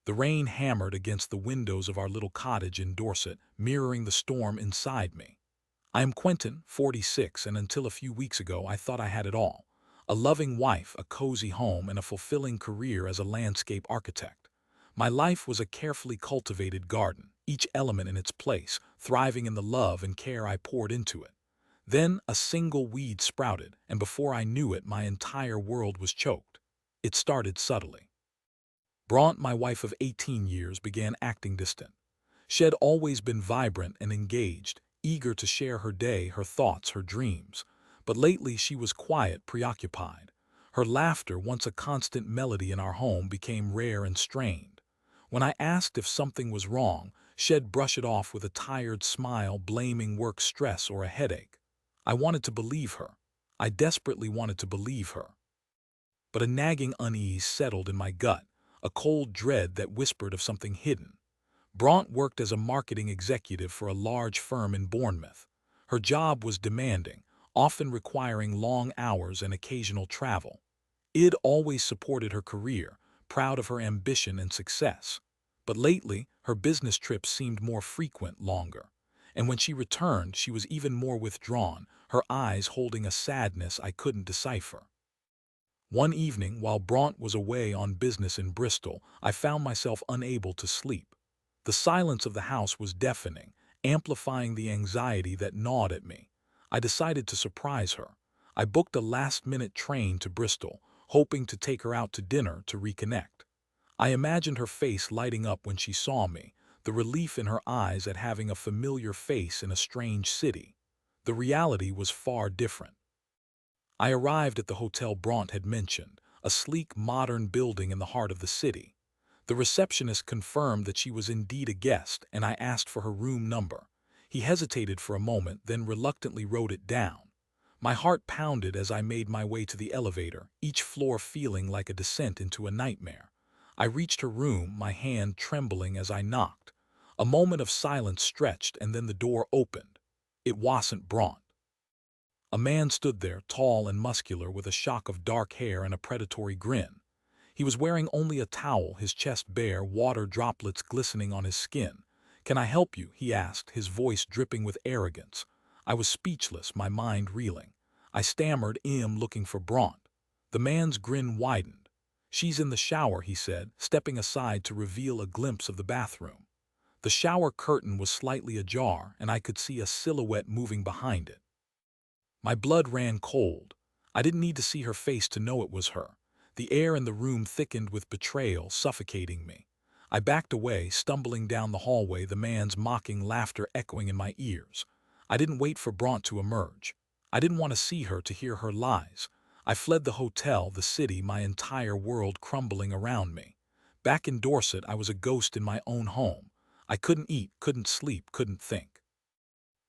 The rain hammered against the windows of our little cottage in Dorset, mirroring the storm inside me. I am Quentin, 46, and until a few weeks ago I thought I had it all. A loving wife, a cozy home, and a fulfilling career as a landscape architect. My life was a carefully cultivated garden, each element in its place, thriving in the love and care I poured into it. Then a single weed sprouted, and before I knew it, my entire world was choked. It started subtly. Bronte, my wife of 18 years, began acting distant. She had always been vibrant and engaged, eager to share her day, her thoughts, her dreams. But lately she was quiet, preoccupied. Her laughter, once a constant melody in our home, became rare and strained. When I asked if something was wrong, she'd brush it off with a tired smile, blaming work stress or a headache. I wanted to believe her. I desperately wanted to believe her. But a nagging unease settled in my gut, a cold dread that whispered of something hidden. Bronte worked as a marketing executive for a large firm in Bournemouth. Her job was demanding, often requiring long hours and occasional travel. Id always supported her career, proud of her ambition and success. But lately, her business trips seemed more frequent, longer. And when she returned, she was even more withdrawn, her eyes holding a sadness I couldn't decipher. One evening, while Bronte was away on business in Bristol, I found myself unable to sleep. The silence of the house was deafening, amplifying the anxiety that gnawed at me. I decided to surprise her. I booked a last-minute train to Bristol, hoping to take her out to dinner to reconnect. I imagined her face lighting up when she saw me, the relief in her eyes at having a familiar face in a strange city. The reality was far different. I arrived at the hotel Bronte had mentioned, a sleek, modern building in the heart of the city. The receptionist confirmed that she was indeed a guest, and I asked for her room number. He hesitated for a moment, then reluctantly wrote it down. My heart pounded as I made my way to the elevator, each floor feeling like a descent into a nightmare. I reached her room, my hand trembling as I knocked. A moment of silence stretched, and then the door opened. It wasn't Bronte. A man stood there, tall and muscular, with a shock of dark hair and a predatory grin. He was wearing only a towel, his chest bare, water droplets glistening on his skin. "Can I help you?" he asked, his voice dripping with arrogance. I was speechless, my mind reeling. I stammered, "I'm looking for Bronte." The man's grin widened. "She's in the shower," he said, stepping aside to reveal a glimpse of the bathroom. The shower curtain was slightly ajar, and I could see a silhouette moving behind it. My blood ran cold. I didn't need to see her face to know it was her. The air in the room thickened with betrayal, suffocating me. I backed away, stumbling down the hallway, the man's mocking laughter echoing in my ears. I didn't wait for Bronte to emerge. I didn't want to see her, to hear her lies. I fled the hotel, the city, my entire world crumbling around me. Back in Dorset, I was a ghost in my own home. I couldn't eat, couldn't sleep, couldn't think.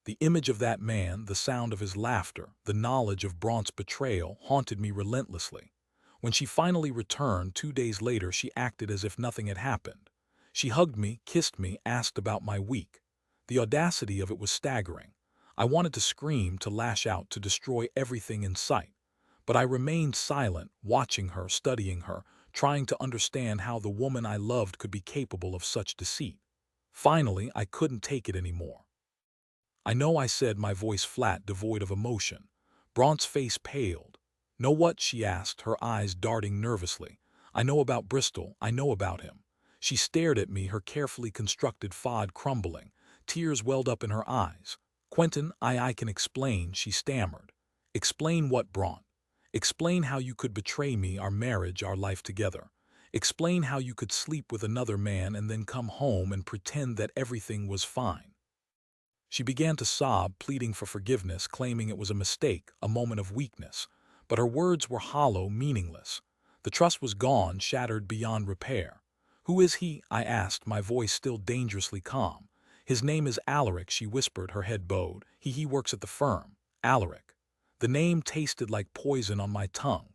The image of that man, the sound of his laughter, the knowledge of Bronte's betrayal haunted me relentlessly. When she finally returned 2 days later, she acted as if nothing had happened. She hugged me, kissed me, asked about my week. The audacity of it was staggering. I wanted to scream, to lash out, to destroy everything in sight. But I remained silent, watching her, studying her, trying to understand how the woman I loved could be capable of such deceit. Finally, I couldn't take it anymore. "I know," I said, my voice flat, devoid of emotion. Bronte's face paled. "Know what?" she asked, her eyes darting nervously. "I know about Bristol. I know about him." She stared at me, her carefully constructed facade crumbling. Tears welled up in her eyes. "Quentin, I can explain," she stammered. "Explain what, Bronte? Explain how you could betray me, our marriage, our life together. Explain how you could sleep with another man and then come home and pretend that everything was fine." She began to sob, pleading for forgiveness, claiming it was a mistake, a moment of weakness. But her words were hollow, meaningless. The trust was gone, shattered beyond repair. "Who is he?" I asked, my voice still dangerously calm. "His name is Alaric," she whispered, her head bowed. He works at the firm." Alaric. The name tasted like poison on my tongue.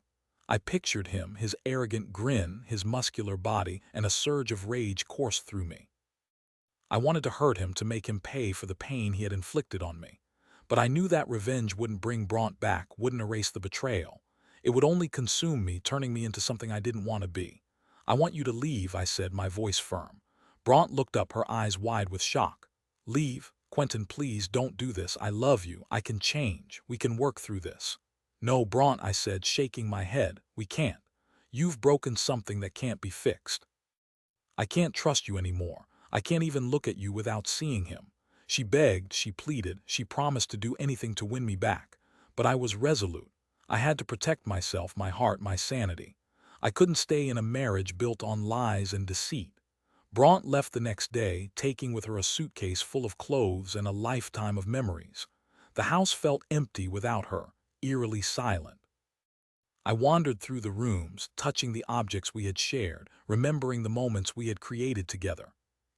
I pictured him, his arrogant grin, his muscular body, and a surge of rage coursed through me. I wanted to hurt him, to make him pay for the pain he had inflicted on me. But I knew that revenge wouldn't bring Bronte back, wouldn't erase the betrayal. It would only consume me, turning me into something I didn't want to be. I want you to leave, I said, my voice firm. Bronte looked up, her eyes wide with shock. Leave? Quentin, please don't do this. I love you. I can change. We can work through this. No, Bronte, I said, shaking my head. We can't. You've broken something that can't be fixed. I can't trust you anymore. I can't even look at you without seeing him. She begged, she pleaded, she promised to do anything to win me back. But I was resolute. I had to protect myself, my heart, my sanity. I couldn't stay in a marriage built on lies and deceit. Bronte left the next day, taking with her a suitcase full of clothes and a lifetime of memories. The house felt empty without her, eerily silent. I wandered through the rooms, touching the objects we had shared, remembering the moments we had created together.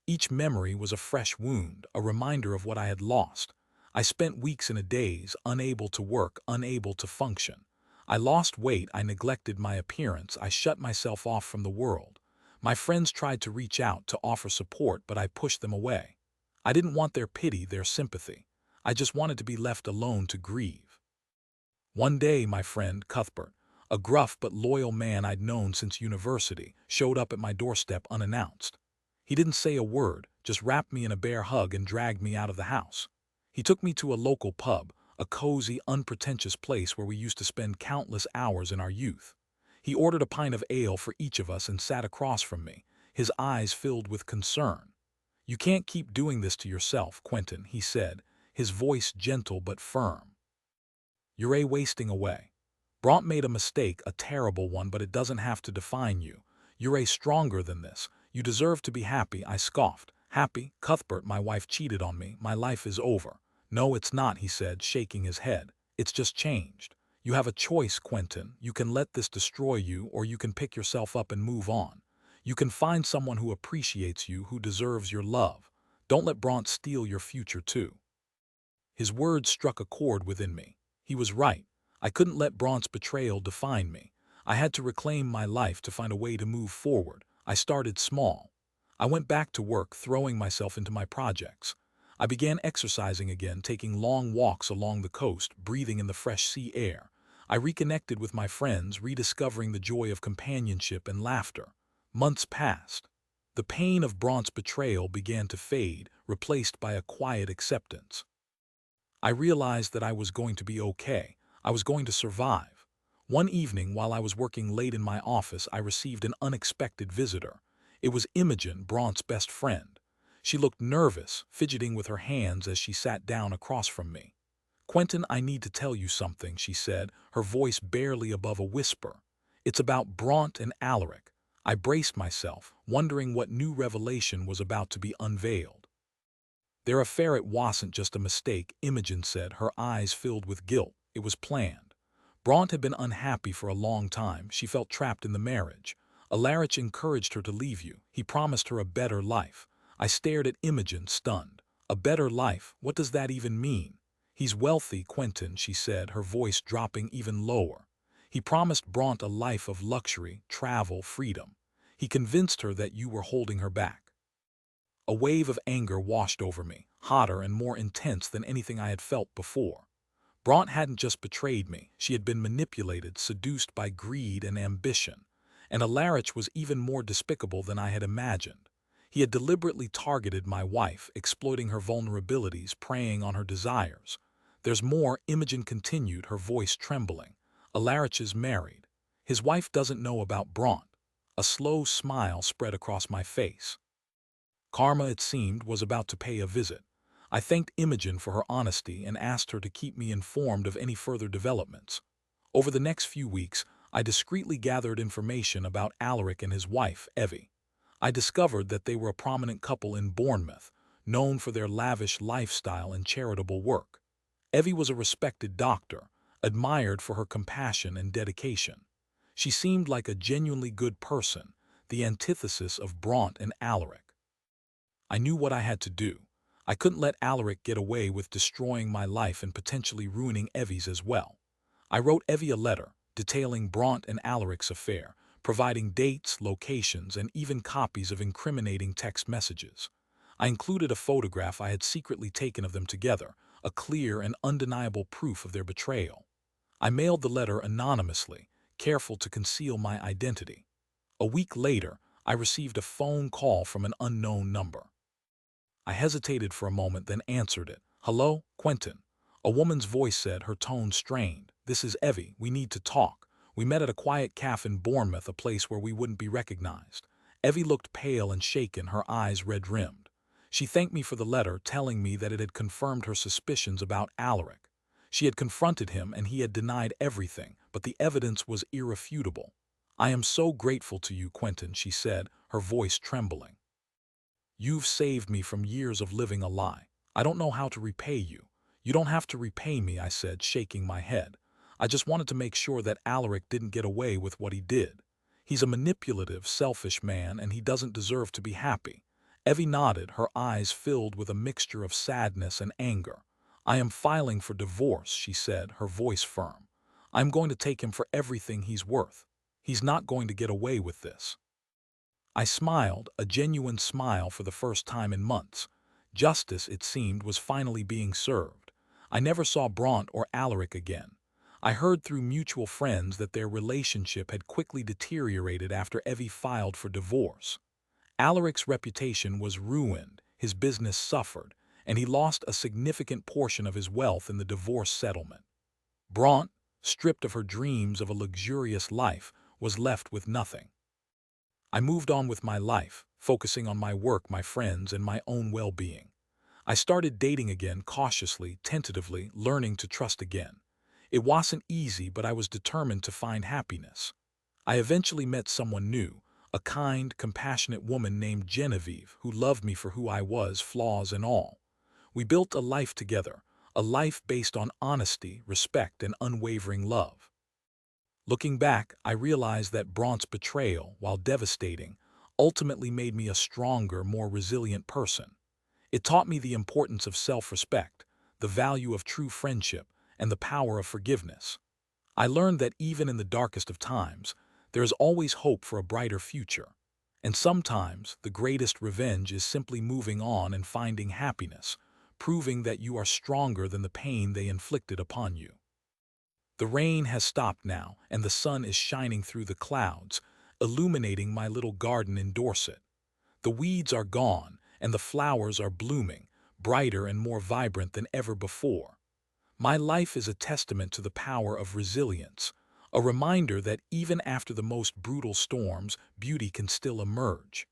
Each memory was a fresh wound, a reminder of what I had lost. I spent weeks in a daze, unable to work, unable to function. I lost weight, I neglected my appearance, I shut myself off from the world. My friends tried to reach out, to offer support, but I pushed them away. I didn't want their pity, their sympathy. I just wanted to be left alone to grieve. One day, my friend, Cuthbert, a gruff but loyal man I'd known since university, showed up at my doorstep unannounced. He didn't say a word, just wrapped me in a bear hug and dragged me out of the house. He took me to a local pub, a cozy, unpretentious place where we used to spend countless hours in our youth. He ordered a pint of ale for each of us and sat across from me, his eyes filled with concern. "You can't keep doing this to yourself, Quentin," he said, his voice gentle but firm. "You're wasting away. Bronte made a mistake, a terrible one, but it doesn't have to define you. You're stronger than this. You deserve to be happy," I scoffed. "Happy? Cuthbert, my wife cheated on me. My life is over." "No, it's not," he said, shaking his head. "It's just changed. You have a choice, Quentin. You can let this destroy you, or you can pick yourself up and move on. You can find someone who appreciates you, who deserves your love. Don't let Bronte steal your future, too." His words struck a chord within me. He was right. I couldn't let Bronte's betrayal define me. I had to reclaim my life, to find a way to move forward. I started small. I went back to work, throwing myself into my projects. I began exercising again, taking long walks along the coast, breathing in the fresh sea air. I reconnected with my friends, rediscovering the joy of companionship and laughter. Months passed. The pain of Bronte's betrayal began to fade, replaced by a quiet acceptance. I realized that I was going to be okay. I was going to survive. One evening, while I was working late in my office, I received an unexpected visitor. It was Imogen, Bronte's best friend. She looked nervous, fidgeting with her hands as she sat down across from me. "Quentin, I need to tell you something," she said, her voice barely above a whisper. "It's about Bronte and Alaric." I braced myself, wondering what new revelation was about to be unveiled. "Their affair, it wasn't just a mistake," Imogen said, her eyes filled with guilt. "It was planned. Bronte had been unhappy for a long time. She felt trapped in the marriage. Alaric encouraged her to leave you. He promised her a better life." I stared at Imogen, stunned. "A better life? What does that even mean?" "He's wealthy, Quentin," she said, her voice dropping even lower. "He promised Bronte a life of luxury, travel, freedom. He convinced her that you were holding her back." A wave of anger washed over me, hotter and more intense than anything I had felt before. Bronte hadn't just betrayed me, she had been manipulated, seduced by greed and ambition. And Alaric was even more despicable than I had imagined. He had deliberately targeted my wife, exploiting her vulnerabilities, preying on her desires. "There's more," Imogen continued, her voice trembling. "Alaric is married. His wife doesn't know about Bronte." A slow smile spread across my face. Karma, it seemed, was about to pay a visit. I thanked Imogen for her honesty and asked her to keep me informed of any further developments. Over the next few weeks, I discreetly gathered information about Alaric and his wife, Evie. I discovered that they were a prominent couple in Bournemouth, known for their lavish lifestyle and charitable work. Evie was a respected doctor, admired for her compassion and dedication. She seemed like a genuinely good person, the antithesis of Bronte and Alaric. I knew what I had to do. I couldn't let Alaric get away with destroying my life and potentially ruining Evie's as well. I wrote Evie a letter, detailing Bronte and Alaric's affair, providing dates, locations, and even copies of incriminating text messages. I included a photograph I had secretly taken of them together, a clear and undeniable proof of their betrayal. I mailed the letter anonymously, careful to conceal my identity. A week later, I received a phone call from an unknown number. I hesitated for a moment, then answered it. "Hello, Quentin." A woman's voice said, her tone strained. "This is Evie. We need to talk. We met at a quiet cafe in Bournemouth, a place where we wouldn't be recognized." Evie looked pale and shaken, her eyes red-rimmed. She thanked me for the letter, telling me that it had confirmed her suspicions about Alaric. She had confronted him and he had denied everything, but the evidence was irrefutable. "I am so grateful to you, Quentin," she said, her voice trembling. "You've saved me from years of living a lie. I don't know how to repay you." "You don't have to repay me," I said, shaking my head. "I just wanted to make sure that Alaric didn't get away with what he did. He's a manipulative, selfish man, and he doesn't deserve to be happy." Evie nodded, her eyes filled with a mixture of sadness and anger. "I am filing for divorce," she said, her voice firm. "I'm going to take him for everything he's worth. He's not going to get away with this." I smiled, a genuine smile for the first time in months. Justice, it seemed, was finally being served. I never saw Bronte or Alaric again. I heard through mutual friends that their relationship had quickly deteriorated after Evie filed for divorce. Alaric's reputation was ruined, his business suffered, and he lost a significant portion of his wealth in the divorce settlement. Bronte, stripped of her dreams of a luxurious life, was left with nothing. I moved on with my life, focusing on my work, my friends, and my own well-being. I started dating again, cautiously, tentatively, learning to trust again. It wasn't easy, but I was determined to find happiness. I eventually met someone new, a kind, compassionate woman named Genevieve, who loved me for who I was, flaws and all. We built a life together, a life based on honesty, respect, and unwavering love. Looking back, I realized that Bronte's betrayal, while devastating, ultimately made me a stronger, more resilient person. It taught me the importance of self-respect, the value of true friendship, and the power of forgiveness. I learned that even in the darkest of times, there is always hope for a brighter future. And sometimes, the greatest revenge is simply moving on and finding happiness, proving that you are stronger than the pain they inflicted upon you. The rain has stopped now, and the sun is shining through the clouds, illuminating my little garden in Dorset. The weeds are gone, and the flowers are blooming, brighter and more vibrant than ever before. My life is a testament to the power of resilience, a reminder that even after the most brutal storms, beauty can still emerge.